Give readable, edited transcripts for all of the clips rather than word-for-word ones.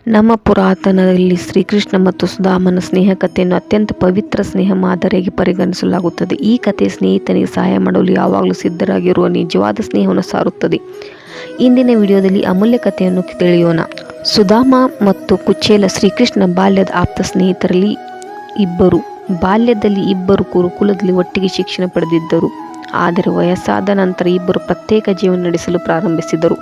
ನಮ್ಮ ಪುರಾತನದಲ್ಲಿ ಶ್ರೀಕೃಷ್ಣ ಮತ್ತು ಸುಧಾಮನ ಸ್ನೇಹ ಕಥೆಯನ್ನು ಅತ್ಯಂತ ಪವಿತ್ರ ಸ್ನೇಹ ಮಾದರಿಯಾಗಿ ಪರಿಗಣಿಸಲಾಗುತ್ತದೆ. ಈ ಕಥೆ ಸ್ನೇಹಿತನಿಗೆ ಸಹಾಯ ಮಾಡಲು ಯಾವಾಗಲೂ ಸಿದ್ಧರಾಗಿರುವ ನಿಜವಾದ ಸ್ನೇಹವನ್ನು ಸಾರುತ್ತದೆ. ಇಂದಿನ ವಿಡಿಯೋದಲ್ಲಿ ಅಮೂಲ್ಯ ಕಥೆಯನ್ನು ತಿಳಿಯೋಣ. ಸುಧಾಮ ಮತ್ತು ಕುಚೇಲ ಶ್ರೀಕೃಷ್ಣ ಬಾಲ್ಯದ ಆಪ್ತ ಸ್ನೇಹಿತರಲ್ಲಿ ಇಬ್ಬರು. ಬಾಲ್ಯದಲ್ಲಿ ಇಬ್ಬರು ಗುರುಕುಲದಲ್ಲಿ ಒಟ್ಟಿಗೆ ಶಿಕ್ಷಣ ಪಡೆದಿದ್ದರು. ಆದರೆ ವಯಸ್ಸಾದ ನಂತರ ಇಬ್ಬರು ಪ್ರತ್ಯೇಕ ಜೀವನ ನಡೆಸಲು ಪ್ರಾರಂಭಿಸಿದರು.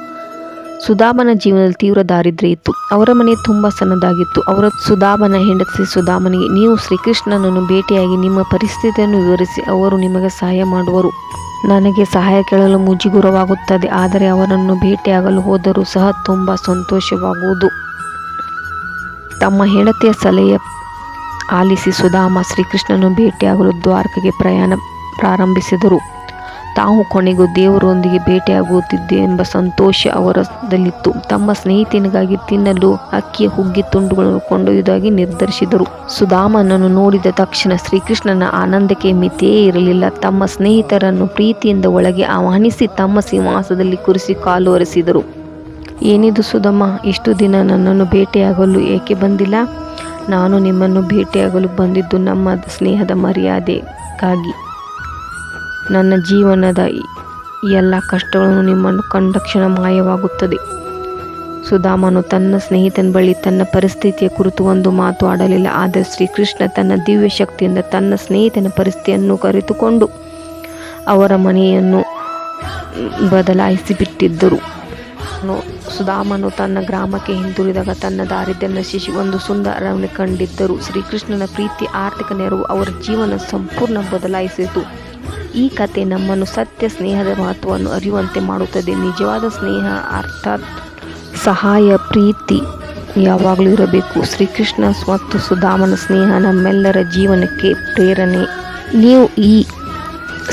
ಸುಧಾಮನ ಜೀವನದಲ್ಲಿ ತೀವ್ರ ದಾರಿದ್ರ್ಯ ಇತ್ತು. ಅವರ ಮನೆ ತುಂಬ ಸಣ್ಣದಾಗಿತ್ತು. ಸುಧಾಮನ ಹೆಂಡತಿ ಸುಧಾಮನಿಗೆ, ನೀವು ಶ್ರೀಕೃಷ್ಣನನ್ನು ಭೇಟಿಯಾಗಿ ನಿಮ್ಮ ಪರಿಸ್ಥಿತಿಯನ್ನು ವಿವರಿಸಿ, ಅವರು ನಿಮಗೆ ಸಹಾಯ ಮಾಡುವರು. ನನಗೆ ಸಹಾಯ ಕೇಳಲು ಮುಜುಗರವಾಗುತ್ತದೆ, ಆದರೆ ಅವರನ್ನು ಭೇಟಿಯಾಗಲು ಹೋದರೂ ಸಹ ತುಂಬ ಸಂತೋಷವಾಗುವುದು. ತಮ್ಮ ಹೆಂಡತಿಯ ಸಲಹೆ ಆಲಿಸಿ ಸುಧಾಮ ಶ್ರೀಕೃಷ್ಣನನ್ನು ಭೇಟಿಯಾಗಲು ದ್ವಾರಕೆಗೆ ಪ್ರಯಾಣ ಪ್ರಾರಂಭಿಸಿದರು. ತಾವು ಕೊನೆಗೂ ದೇವರೊಂದಿಗೆ ಭೇಟಿಯಾಗುತ್ತಿದ್ದೆ ಎಂಬ ಸಂತೋಷ ಅವರದಲ್ಲಿತ್ತು. ತಮ್ಮ ಸ್ನೇಹಿತನಿಗಾಗಿ ತಿನ್ನಲು ಅಕ್ಕಿಯ ಹುಗ್ಗಿ ತುಂಡುಗಳನ್ನು ಕೊಂಡೊಯ್ಯುವುದಾಗಿ ನಿರ್ಧರಿಸಿದರು. ಸುಧಾಮನನ್ನು ನೋಡಿದ ತಕ್ಷಣ ಶ್ರೀಕೃಷ್ಣನ ಆನಂದಕ್ಕೆ ಮಿತಿಯೇ ಇರಲಿಲ್ಲ. ತಮ್ಮ ಸ್ನೇಹಿತರನ್ನು ಪ್ರೀತಿಯಿಂದ ಒಳಗೆ ಆಹ್ವಾನಿಸಿ ತಮ್ಮ ಸಿಂಹಾಸನದಲ್ಲಿ ಕೂರಿಸಿ ಕಾಲು ಒರೆಸಿದರು. ಏನಿದು ಸುಧಾಮ, ಇಷ್ಟು ದಿನ ನನ್ನನ್ನು ಭೇಟಿಯಾಗಲು ಏಕೆ ಬಂದಿಲ್ಲ? ನಾನು ನಿಮ್ಮನ್ನು ಭೇಟಿಯಾಗಲು ಬಂದಿದ್ದು ನಮ್ಮ ಸ್ನೇಹದ ಮರ್ಯಾದೆಗಾಗಿ. ನನ್ನ ಜೀವನದ ಎಲ್ಲ ಕಷ್ಟಗಳನ್ನು ನಿಮ್ಮನ್ನು ಕಂಡ ಕ್ಷಣ ಮಾಯವಾಗುತ್ತದೆ. ಸುಧಾಮನು ತನ್ನ ಸ್ನೇಹಿತನ ಬಳಿ ತನ್ನ ಪರಿಸ್ಥಿತಿಯ ಕುರಿತು ಒಂದು ಮಾತು ಆಡಲಿಲ್ಲ. ಆದರೆ ಶ್ರೀಕೃಷ್ಣ ತನ್ನ ದಿವ್ಯ ಶಕ್ತಿಯಿಂದ ತನ್ನ ಸ್ನೇಹಿತನ ಪರಿಸ್ಥಿತಿಯನ್ನು ಕರೆದುಕೊಂಡು ಅವರ ಮನೆಯನ್ನು ಬದಲಾಯಿಸಿಬಿಟ್ಟಿದ್ದರು. ಸುಧಾಮನು ತನ್ನ ಗ್ರಾಮಕ್ಕೆ ಹಿಂದಿರುಗಿದಾಗ ತನ್ನ ದಾರಿದ್ರ್ಯ ನಶಿಸಿ ಒಂದು ಸುಂದರ ಅರಣ್ಯ ಕಂಡಿದ್ದರು. ಶ್ರೀಕೃಷ್ಣನ ಪ್ರೀತಿ, ಆರ್ಥಿಕ ನೆರವು ಅವರ ಜೀವನ ಸಂಪೂರ್ಣ ಬದಲಾಯಿಸಿತು. ಈ ಕತೆ ನಮ್ಮನ್ನು ಸತ್ಯ ಸ್ನೇಹದ ಮಹತ್ವವನ್ನು ಅರಿಯುವಂತೆ ಮಾಡುತ್ತದೆ. ನಿಜವಾದ ಸ್ನೇಹ ಅರ್ಥಾತ್ ಸಹಾಯ, ಪ್ರೀತಿ ಯಾವಾಗಲೂ ಇರಬೇಕು. ಶ್ರೀಕೃಷ್ಣ ಮತ್ತು ಸುಧಾಮನ ಸ್ನೇಹ ನಮ್ಮೆಲ್ಲರ ಜೀವನಕ್ಕೆ ಪ್ರೇರಣೆ. ನೀವು ಈ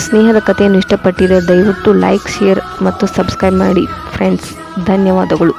ಸ್ನೇಹದ ಕಥೆಯನ್ನು ಇಷ್ಟಪಟ್ಟಿದ್ದರೆ ದಯವಿಟ್ಟು ಲೈಕ್, ಶೇರ್ ಮತ್ತು ಸಬ್ಸ್ಕ್ರೈಬ್ ಮಾಡಿ ಫ್ರೆಂಡ್ಸ್. ಧನ್ಯವಾದಗಳು.